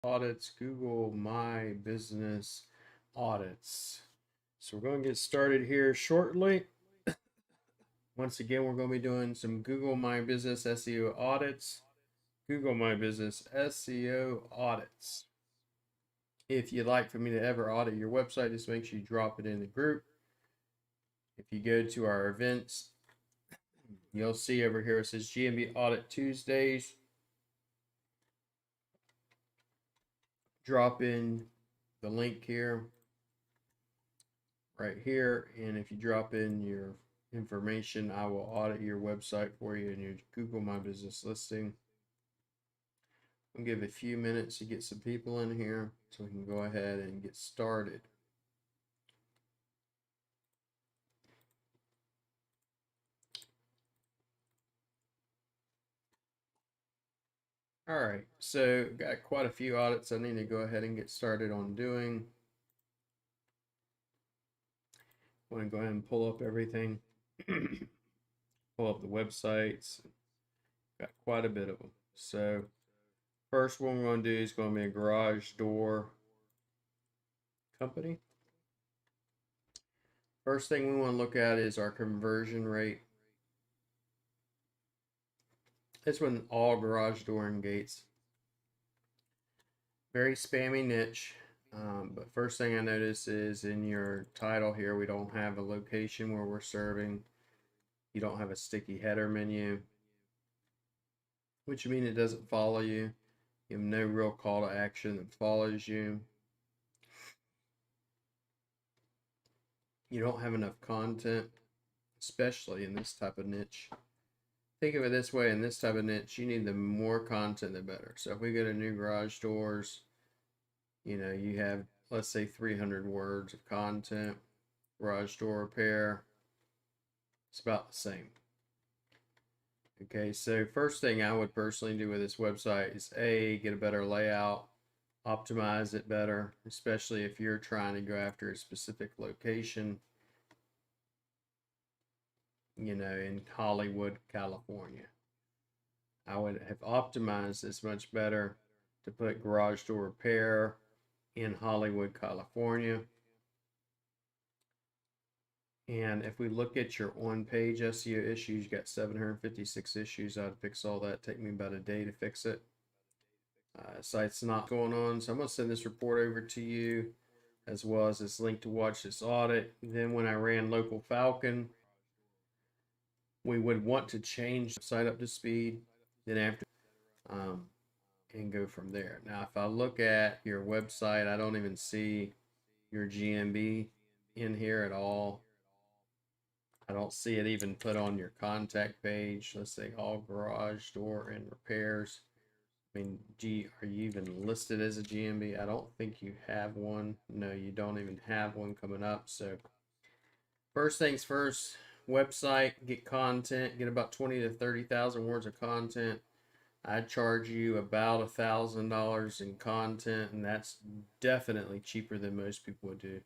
Audits, Google My Business Audits. So we're going to get started here shortly. Once again, we're going to be doing some Google My Business SEO audits. Google My Business SEO audits. If you'd like for me to ever audit your website, just make sure you drop it in the group. If you go to our events, you'll see over here it says GMB Audit Tuesdays. Drop in the link here, right here, and if you drop in your information, I will audit your website for you and your Google My Business listing. I'll give a few minutes to get some people in here so we can go ahead and get started. All right, so got quite a few audits I need to go ahead and get started on doing. I want to go ahead and pull up everything, pull up the websites. Got quite a bit of them. So first one we're going to do is going to be a garage door company. First thing we want to look at is our conversion rate. This one, all garage door and gates. Very spammy niche. But first thing I notice is in your title here, we don't have a location where we're serving. You don't have a sticky header menu, which means it doesn't follow you. You have no real call to action that follows you. You don't have enough content, especially in this type of niche. Think of it this way, in this type of niche, you need the more content, the better. So if we go to new garage doors, you know, you have, let's say 300 words of content, garage door repair, it's about the same. Okay, so first thing I would personally do with this website is get a better layout, optimize it better, especially if you're trying to go after a specific location, you know, in Hollywood, California. I would have optimized this much better to put garage door repair in Hollywood, California. And if we look at your on-page SEO issues, you got 756 issues. I'd fix all that. Take me about a day to fix it. Site's not going on, so I'm going to send this report over to you, as well as this link to watch this audit. Then when I ran Local Falcon, we would want to change the site up to speed, then after and go from there. Now if I look at your website, I don't even see your GMB in here at all. I don't see it even put on your contact page. Let's say all garage door and repairs. I mean, are you even listed as a GMB? I don't think you have one. No, you don't even have one coming up. So first things first, website, get content, get about 20 to 30,000 words of content. I'd charge you about $1,000 in content, and that's definitely cheaper than most people would do.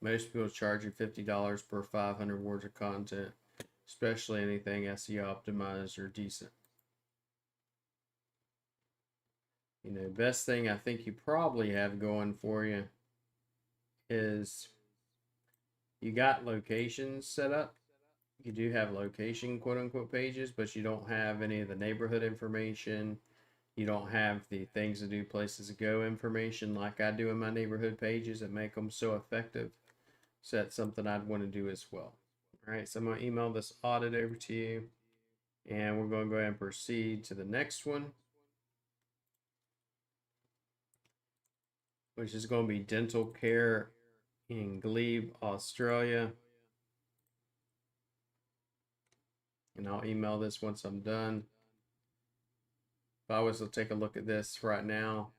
Most people charge you $50 per 500 words of content, especially anything SEO optimized or decent. You know, best thing I think you probably have going for you is you got locations set up. You do have location quote unquote pages, but you don't have any of the neighborhood information. You don't have the things to do, places to go information like I do in my neighborhood pages that make them so effective. So that's something I'd want to do as well. All right, so I'm going to email this audit over to you, and we're going to go ahead and proceed to the next one, which is going to be dental care in Glebe, Australia. And I'll email this once I'm done. If I was to take a look at this right now,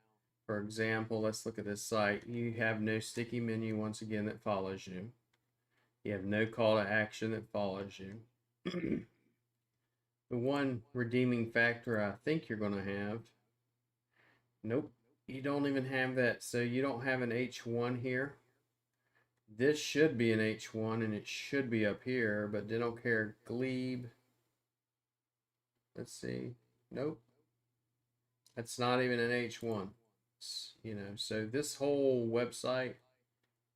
for example, let's look at this site. You have no sticky menu once again that follows you. You have no call to action that follows you. The one redeeming factor I think you're going to have, nope, you don't even have that. So you don't have an H1 here. This should be an H1 and it should be up here, but dental care Glebe. Let's see. Nope. That's not even an H1. You know, so this whole website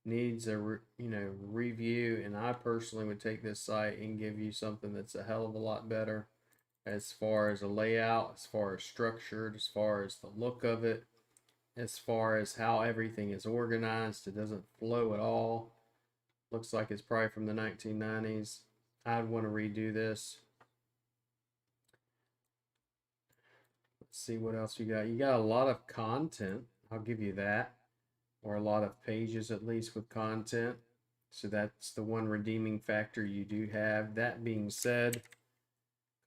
needs a review, and I personally would take this site and give you something that's a hell of a lot better as far as a layout, as far as structured, as far as the look of it, as far as how everything is organized. It doesn't flow at all. Looks like it's probably from the 1990s. I'd want to redo this. Let's see what else you got. You got a lot of content. I'll give you that. Or a lot of pages at least with content. So that's the one redeeming factor you do have. That being said,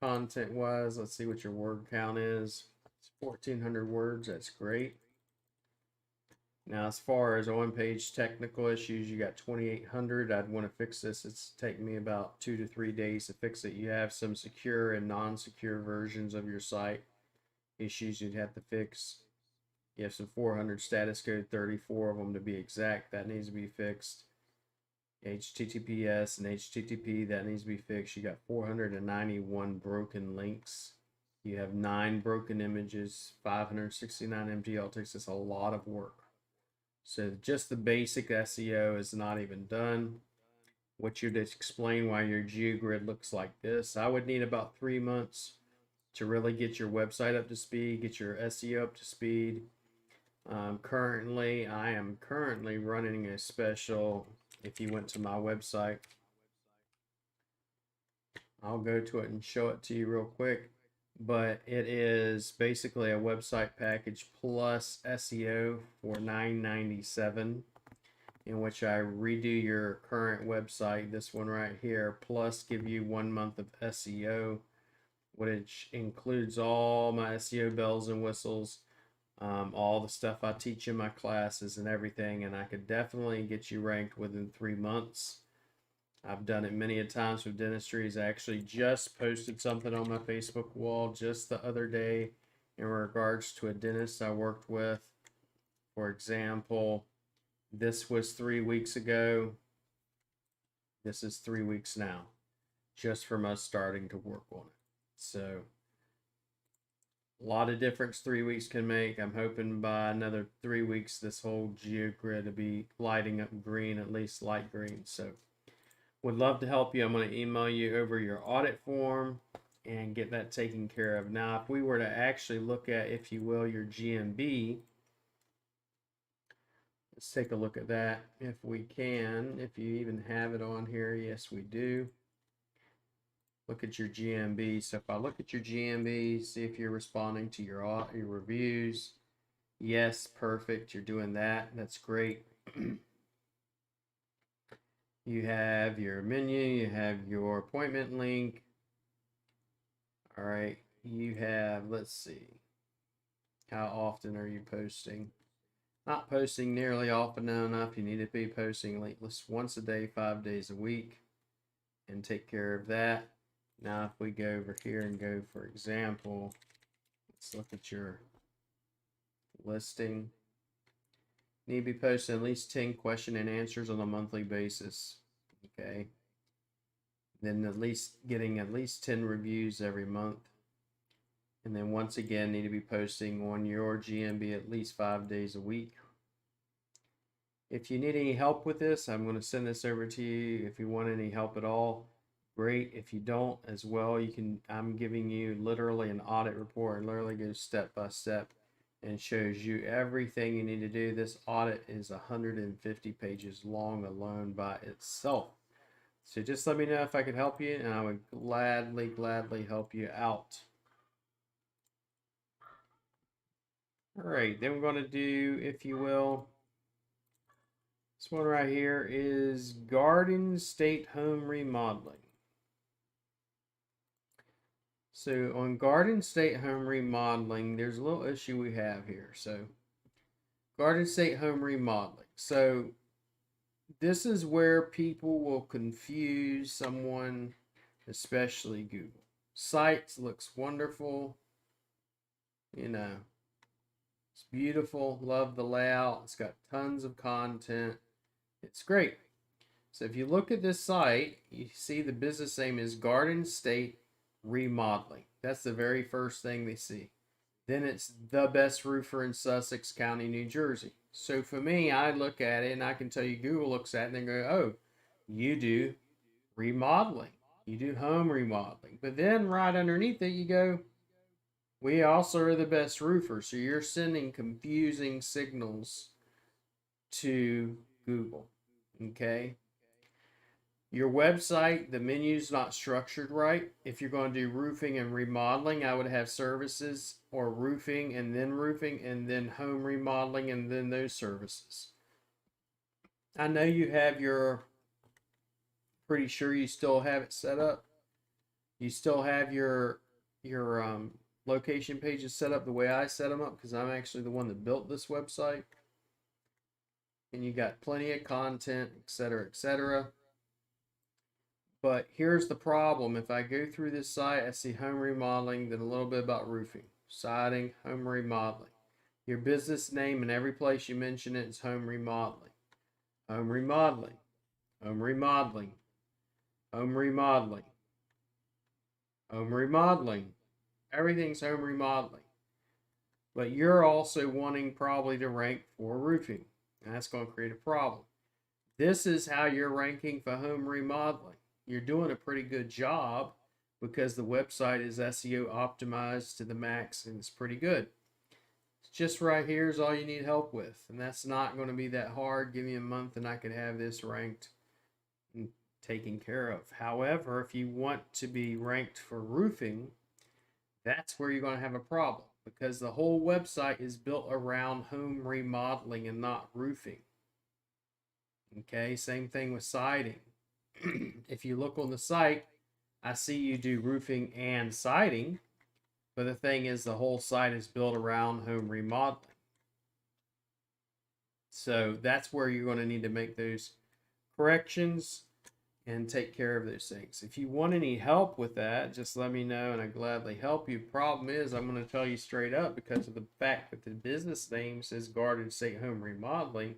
content wise, let's see what your word count is. It's 1,400 words. That's great. Now, as far as on-page technical issues, you got 2,800. I'd want to fix this. It's taken me about 2 to 3 days to fix it. You have some secure and non-secure versions of your site issues you'd have to fix. You have some 400 status code, 34 of them to be exact. That needs to be fixed. HTTPS and HTTP, that needs to be fixed. You got 491 broken links. You have 9 broken images, 569 empty alt text. It's a lot of work. So just the basic SEO is not even done. What you'd explain why your GeoGrid looks like this. I would need about 3 months to really get your website up to speed, get your SEO up to speed. I am currently running a special. If you went to my website, I'll go to it and show it to you real quick. But it is basically a website package plus SEO for $9.97, in which I redo your current website, this one right here, plus give you 1 month of SEO, which includes all my SEO bells and whistles, all the stuff I teach in my classes and everything, and I could definitely get you ranked within 3 months. I've done it many a times with dentistries. I actually just posted something on my Facebook wall just the other day in regards to a dentist I worked with. For example, this was 3 weeks ago. This is 3 weeks now, just from us starting to work on it. So a lot of difference 3 weeks can make. I'm hoping by another 3 weeks, this whole GeoGrid will be lighting up green, at least light green. So would love to help you. I'm going to email you over your audit form and get that taken care of. Now, if we were to actually look at, if you will, your GMB, let's take a look at that if we can. If you even have it on here, yes, we do. Look at your GMB. So if I look at your GMB, see if you're responding to your reviews. Yes, perfect. You're doing that. That's great. You have your menu, you have your appointment link. All right, you have, let's see, how often are you posting? Not posting nearly often enough. You need to be posting at least once a day, 5 days a week, and take care of that. Now, if we go over here and go, for example, let's look at your listing. Need to be posting at least 10 question and answers on a monthly basis. Okay. Then at least getting at least 10 reviews every month. And then once again, need to be posting on your GMB at least 5 days a week. If you need any help with this, I'm going to send this over to you. If you want any help at all, great. If you don't as well, you can, I'm giving you literally an audit report and literally goes step by step and shows you everything you need to do. This audit is 150 pages long alone by itself. So just let me know if I could help you, and I would gladly help you out. All right, then we're going to do, if you will, this one right here is Garden State Home Remodeling. So on Garden State Home Remodeling, there's a little issue we have here. So Garden State Home Remodeling. So this is where people will confuse someone, especially Google. Sites looks wonderful. You know, it's beautiful. Love the layout. It's got tons of content. It's great. So if you look at this site, you see the business name is Garden State Remodeling. That's the very first thing they see. then it's the best roofer in Sussex County, New Jersey. So for me, I look at it and I can tell you Google looks at it and they go, oh, you do remodeling, you do home remodeling. But then right underneath it, you go, we also are the best roofer. So you're sending confusing signals to Google. Okay. Your website, the menu's not structured right. If you're going to do roofing and remodeling, I would have services or roofing and then home remodeling and then those services. I know you have pretty sure you still have it set up. You still have your location pages set up the way I set them up because I'm actually the one that built this website. And you got plenty of content, etc., etc. But here's the problem. If I go through this site, I see home remodeling, then a little bit about roofing, siding, home remodeling. Your business name in every place you mention it is home remodeling. Home remodeling. Home remodeling. Home remodeling. Home remodeling. Everything's home remodeling. But you're also wanting probably to rank for roofing. And that's going to create a problem. This is how you're ranking for home remodeling. You're doing a pretty good job because the website is SEO optimized to the max and it's pretty good. It's just right here is all you need help with. And that's not going to be that hard. Give me a month and I could have this ranked and taken care of. However, if you want to be ranked for roofing, that's where you're going to have a problem because the whole website is built around home remodeling and not roofing. Okay, same thing with siding. If you look on the site, I see you do roofing and siding, but the thing is the whole site is built around home remodeling. So that's where you're going to need to make those corrections and take care of those things. If you want any help with that, just let me know and I'd gladly help you. Problem is, I'm going to tell you straight up because of the fact that the business name says Garden State Home Remodeling,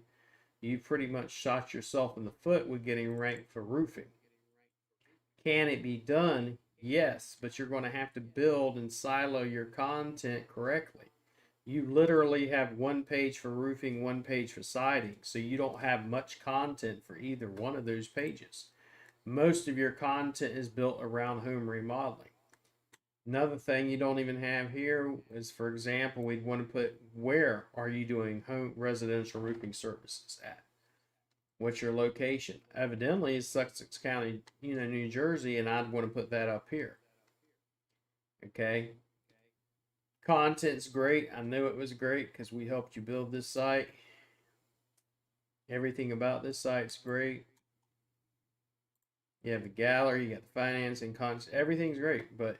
you pretty much shot yourself in the foot with getting ranked for roofing. Can it be done? Yes, but you're going to have to build and silo your content correctly. You literally have one page for roofing, one page for siding, so you don't have much content for either one of those pages. Most of your content is built around home remodeling. Another thing you don't even have here is, for example, we'd want to put where are you doing home residential roofing services at? What's your location? Evidently, it's Sussex County, New Jersey, and I'd want to put that up here. Okay. Content's great. I knew it was great because we helped you build this site. Everything about this site's great. You have the gallery, you got the financing, content, everything's great, but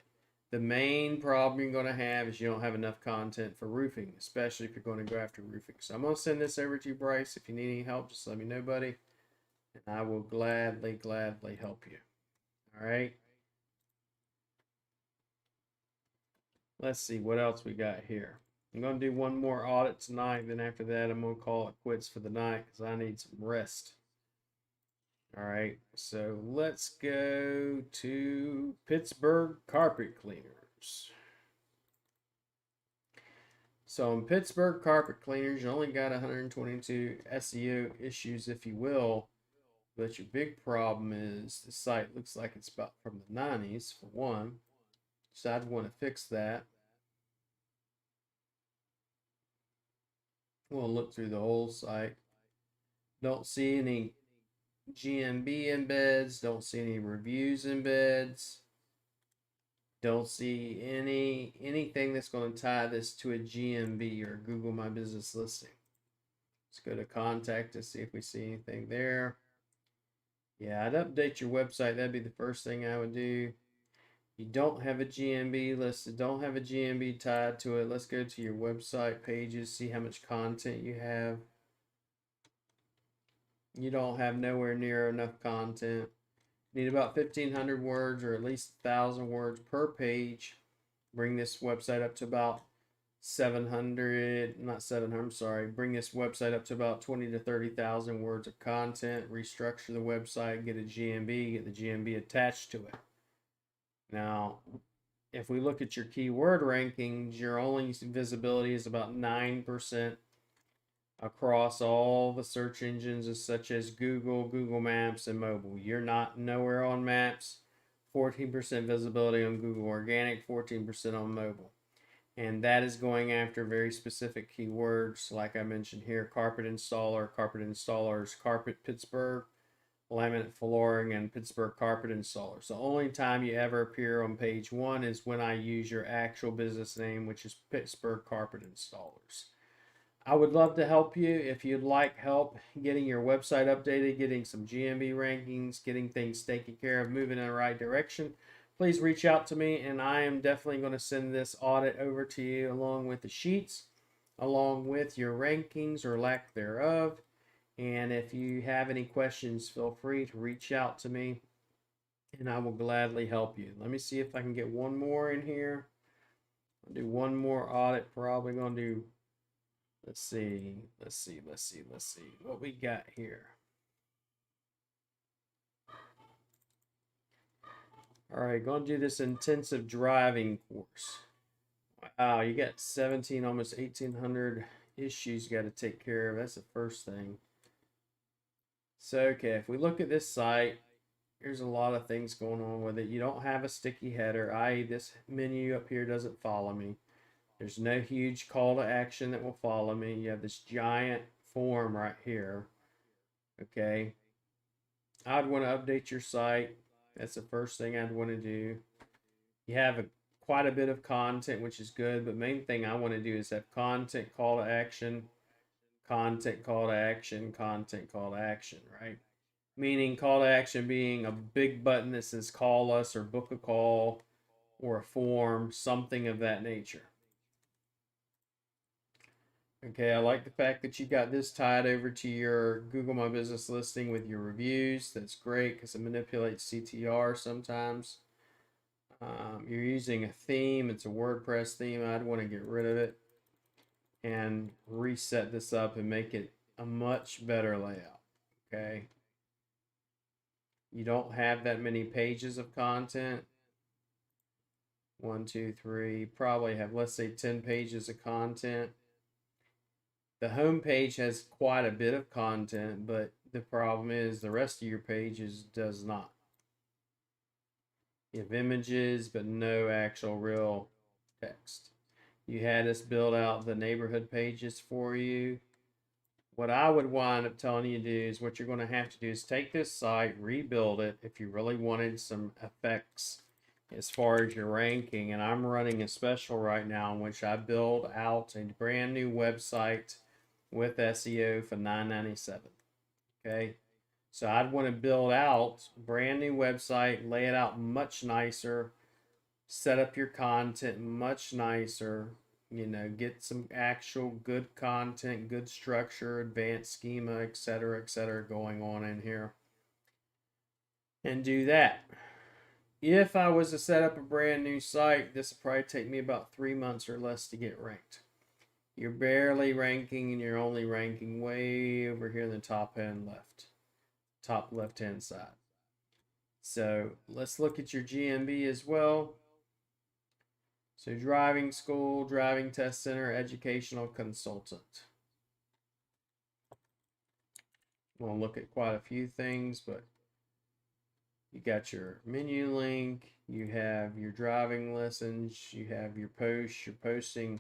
the main problem you're going to have is you don't have enough content for roofing, especially if you're going to go after roofing. So I'm going to send this over to you, Bryce. If you need any help, just let me know, buddy, and I will gladly help you. All right. Let's see what else we got here. I'm going to do one more audit tonight. Then after that, I'm going to call it quits for the night because I need some rest. All right, so let's go to Pittsburgh Carpet Cleaners. So in Pittsburgh Carpet Cleaners, you only got 122 SEO issues, if you will. But your big problem is the site looks like it's about from the 90s, for one. So I'd want to fix that. We'll look through the whole site. Don't see any GMB embeds, don't see any reviews embeds, don't see anything that's going to tie this to a GMB or Google My Business listing. Let's go to contact to see if we see anything there. Yeah, I'd update your website. That'd be the first thing I would do. You don't have a GMB listed, don't have a GMB tied to it. Let's go to your website pages, see how much content you have. You don't have nowhere near enough content. You need about 1,500 words or at least 1,000 words per page. Bring this website up to about 700, not 700, I'm sorry. Bring this website up to about 20 to 30,000 words of content. Restructure the website, get a GMB, get the GMB attached to it. Now, if we look at your keyword rankings, your only visibility is about 9% across all the search engines such as Google, Google Maps, and mobile. You're not nowhere on Maps. 14% visibility on Google Organic, 14% on mobile. And that is going after very specific keywords, like I mentioned here: carpet installer, carpet installers, carpet Pittsburgh, laminate flooring, and Pittsburgh carpet installers. The only time you ever appear on page one is when I use your actual business name, which is Pittsburgh carpet installers. I would love to help you. If you'd like help getting your website updated, getting some GMB rankings, getting things taken care of, moving in the right direction, please reach out to me, and I am definitely going to send this audit over to you along with the sheets, along with your rankings or lack thereof. And if you have any questions, feel free to reach out to me, and I will gladly help you. Let me see if I can get one more in here. I'll do one more audit. Probably going to do, let's see what we got here. All right, going to do this intensive driving course. Wow, you got 17, almost 1,800 issues you got to take care of. That's the first thing. So, okay, if we look at this site, there's a lot of things going on with it. You don't have a sticky header, i.e. this menu up here doesn't follow me. There's no huge call to action that will follow me. You have this giant form right here. Okay. I'd want to update your site. That's the first thing I'd want to do. You have quite a bit of content, which is good, but main thing I want to do is have content, call to action, content, call to action, content, call to action, right? Meaning call to action being a big button that says call us or book a call or a form, something of that nature. Okay, I like the fact that you got this tied over to your Google My Business listing with your reviews. That's great because it manipulates CTR sometimes. You're using a theme. It's a WordPress theme. I'd want to get rid of it and reset this up and make it a much better layout. Okay. You don't have that many pages of content. 1, 2, 3, probably have, let's say, 10 pages of content. The home page has quite a bit of content, but the problem is the rest of your pages does not. You have images, but no actual real text. You had us build out the neighborhood pages for you. What I would wind up telling you to do is what you're going to have to do is take this site, rebuild it if you really wanted some effects as far as your ranking. And I'm running a special right now in which I build out a brand new website with SEO for $9.97. Okay, so I'd want to build out a brand new website, lay it out much nicer, set up your content much nicer, you know, get some actual good content, good structure, advanced schema, etc., going on in here, and do that. If I was to set up a brand new site, this would probably take me about 3 months or less to get ranked. You're barely ranking, and you're only ranking way over here in the top left hand side. So let's look at your GMB as well. So driving school, driving test center, educational consultant. We'll look at quite a few things, but you got your menu link, you have your driving lessons, you have your posts, you're posting,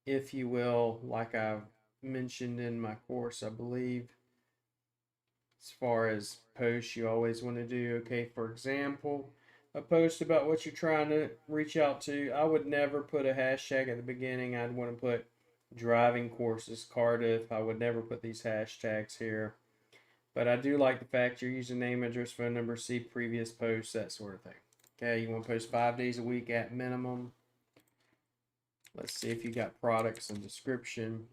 if you will, like I've mentioned in my course, I believe. As far as posts, you always want to do, okay, for example, a post about what you're trying to reach out to. I would never put a hashtag at the beginning. I'd want to put driving courses, Cardiff. I would never put these hashtags here. But I do like the fact you're using name, address, phone number, see previous posts, that sort of thing. Okay, you want to post 5 days a week at minimum. Let's see if you got products and description.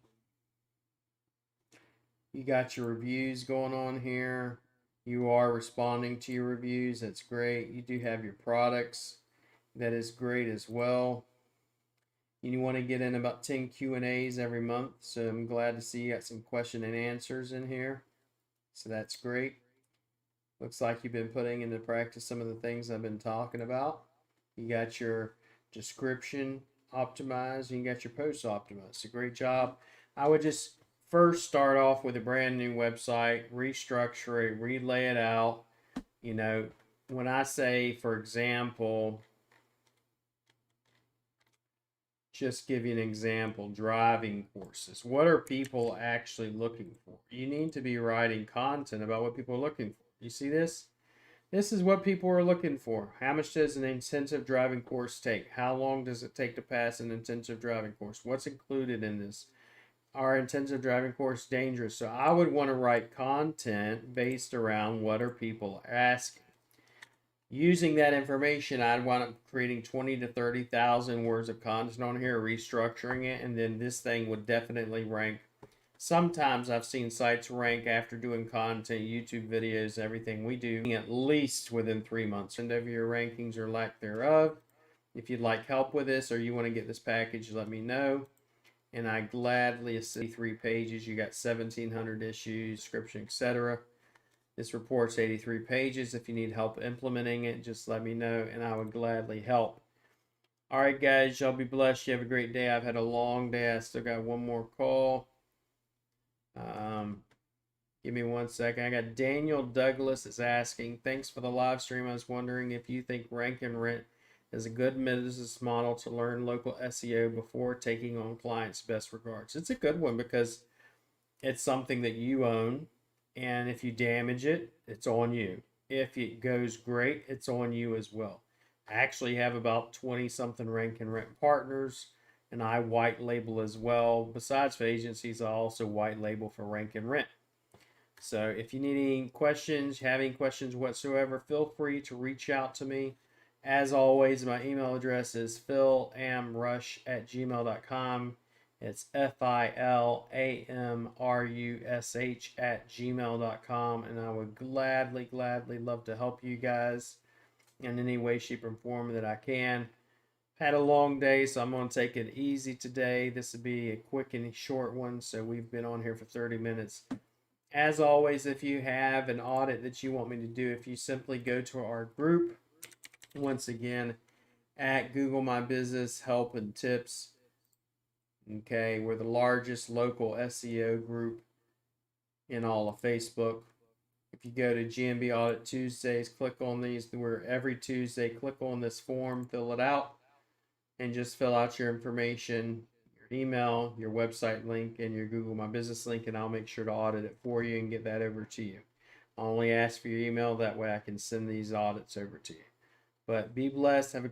You got your reviews going on here. You are responding to your reviews. That's great. You do have your products. That is great as well. You want to get in about 10 Q&As every month. So I'm glad to see you got some question and answers in here. So that's great. Looks like you've been putting into practice some of the things I've been talking about. You got your description optimized, and you got your posts optimized. It's a great job. I would just first start off with a brand new website, restructure it, relay it out. You know, when I say, for example, just give you an example, driving courses. What are people actually looking for? You need to be writing content about what people are looking for. You see this? This is what people are looking for. How much does an intensive driving course take? How long does it take to pass an intensive driving course? What's included in this? Our intensive driving course dangerous? So I would want to write content based around what are people asking. Using that information, I'd wind up creating 20 to 30,000 words of content on here, restructuring it, and then this thing would definitely rank. Sometimes I've seen sites rank after doing content, YouTube videos, everything we do, at least within 3 months. Send over your rankings or lack thereof. If you'd like help with this or you want to get this package, let me know. And I gladly assist. 3 pages, you got 1,700 issues, description, etc. This report's 83 pages. If you need help implementing it, just let me know and I would gladly help. All right, guys, y'all be blessed. You have a great day. I've had a long day. I still got one more call. Give me 1 second. I got Daniel Douglas is asking, thanks for the live stream. I was wondering if you think rank and rent is a good business model to learn local SEO before taking on clients. Best regards. It's a good one because it's something that you own. And if you damage it, it's on you. If it goes great, it's on you as well. I actually have about 20 something rank and rent partners, and I white label as well. Besides for agencies, I also white label for rank and rent. So if you need any questions, have any questions whatsoever, feel free to reach out to me. As always, my email address is philamrush@gmail.com. It's FILAMRUSH@gmail.com, and I would gladly love to help you guys in any way, shape, or form that I can. Had a long day, so I'm going to take it easy today. This would be a quick and short one, so we've been on here for 30 minutes. As always, if you have an audit that you want me to do, if you simply go to our group, once again, at Google My Business Help and Tips. Okay, we're the largest local SEO group in all of Facebook. If you go to GMB Audit Tuesdays, click on these. We're every Tuesday. Click on this form, fill it out, and just fill out your information, your email, your website link, and your Google My Business link, and I'll make sure to audit it for you and get that over to you. I'll only ask for your email. That way I can send these audits over to you. But be blessed. Have a